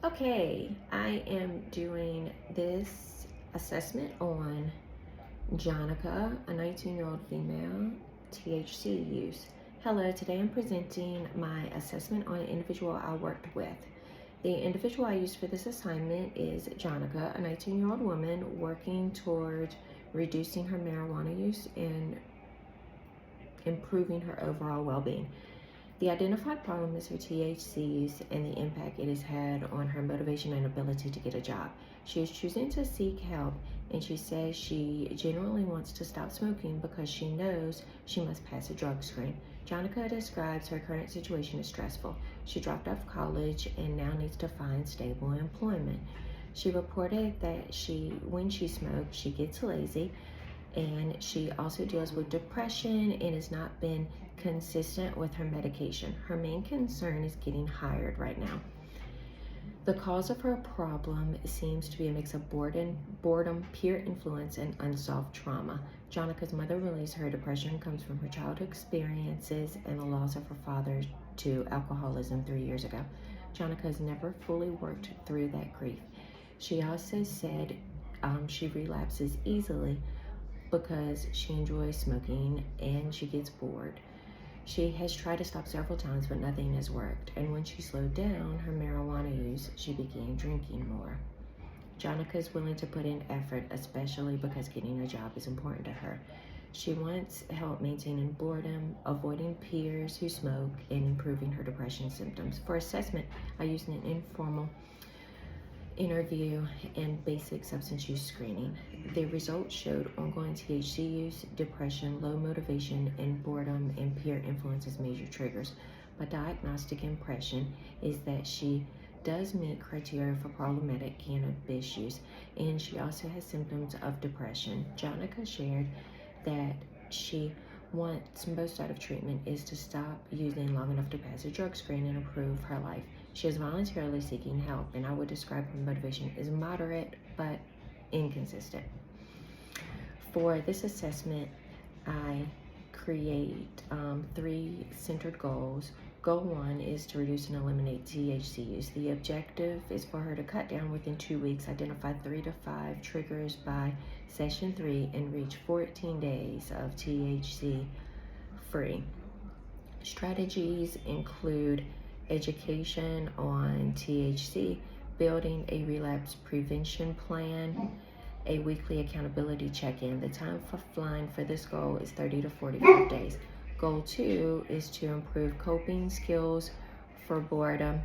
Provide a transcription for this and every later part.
Okay, I am doing this assessment on Jonica, a 19-year-old female, THC use. Hello, today I'm presenting my assessment on an individual I worked with. The individual I used for this assignment is Jonica, a 19-year-old woman working toward reducing her marijuana use and improving her overall well-being. The identified problem is her THC use and the impact it has had on her motivation and ability to get a job. She is choosing to seek help, and she says she genuinely wants to stop smoking because she knows she must pass a drug screen. Jonica describes her current situation as stressful. She dropped out of college and now needs to find stable employment. She reported that when she smokes, she gets lazy, and she also deals with depression and has not been consistent with her medication. Her main concern is getting hired right now. The cause of her problem seems to be a mix of boredom, peer influence, and unsolved trauma. Jonica's mother believes her depression comes from her childhood experiences and the loss of her father to alcoholism 3 years ago. Jonica has never fully worked through that grief. She also said she relapses easily because she enjoys smoking and she gets bored. She has tried to stop several times, but nothing has worked. And when she slowed down her marijuana use, she began drinking more. Jonica is willing to put in effort, especially because getting a job is important to her. She wants help maintaining boredom, avoiding peers who smoke, and improving her depression symptoms. For assessment, I used an informal interview and basic substance use screening. The results showed ongoing THC use, depression, low motivation, and boredom and peer influence as major triggers. My diagnostic impression is that she does meet criteria for problematic cannabis use, and she also has symptoms of depression. Jonica shared that she wants most out of treatment is to stop using long enough to pass a drug screen and improve her life. She is voluntarily seeking help, and I would describe her motivation as moderate but inconsistent. For this assessment, I create 3 centered goals. Goal 1 is to reduce and eliminate THC use. The objective is for her to cut down within 2 weeks, identify 3 to 5 triggers by session 3, and reach 14 days of THC free. Strategies include education on THC, building a relapse prevention plan, a weekly accountability check-in. The timeline for this goal is 30 to 45 days. Goal 2 is to improve coping skills for boredom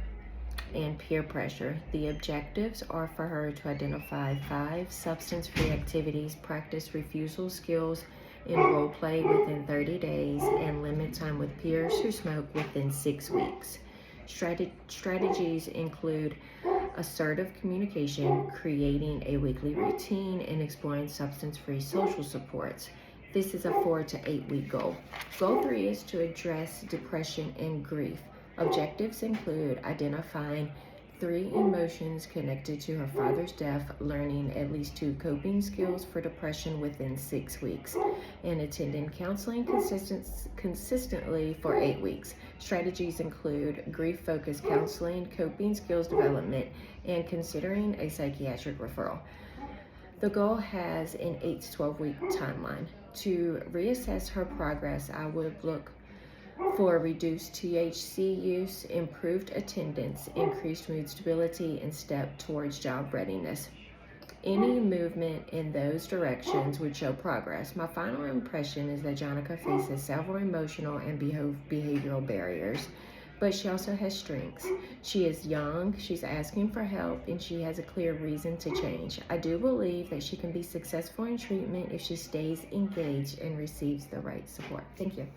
and peer pressure. The objectives are for her to identify 5 substance-free activities, practice refusal skills in role play within 30 days, and limit time with peers who smoke within 6 weeks. Strategies include assertive communication, creating a weekly routine, and exploring substance-free social supports. This is a 4 to 8 week goal. Goal 3 is to address depression and grief. Objectives include identifying 3 emotions connected to her father's death, learning at least 2 coping skills for depression within 6 weeks, and attending counseling consistently for 8 weeks. Strategies include grief-focused counseling, coping skills development, and considering a psychiatric referral. The goal has an 8 to 12 week timeline. To reassess her progress, I would look for reduced THC use, improved attendance, increased mood stability, and step towards job readiness. Any movement in those directions would show progress. My final impression is that Jonica faces several emotional and behavioral barriers, but she also has strengths. She is young, she's asking for help, and she has a clear reason to change. I do believe that she can be successful in treatment if she stays engaged and receives the right support. Thank you.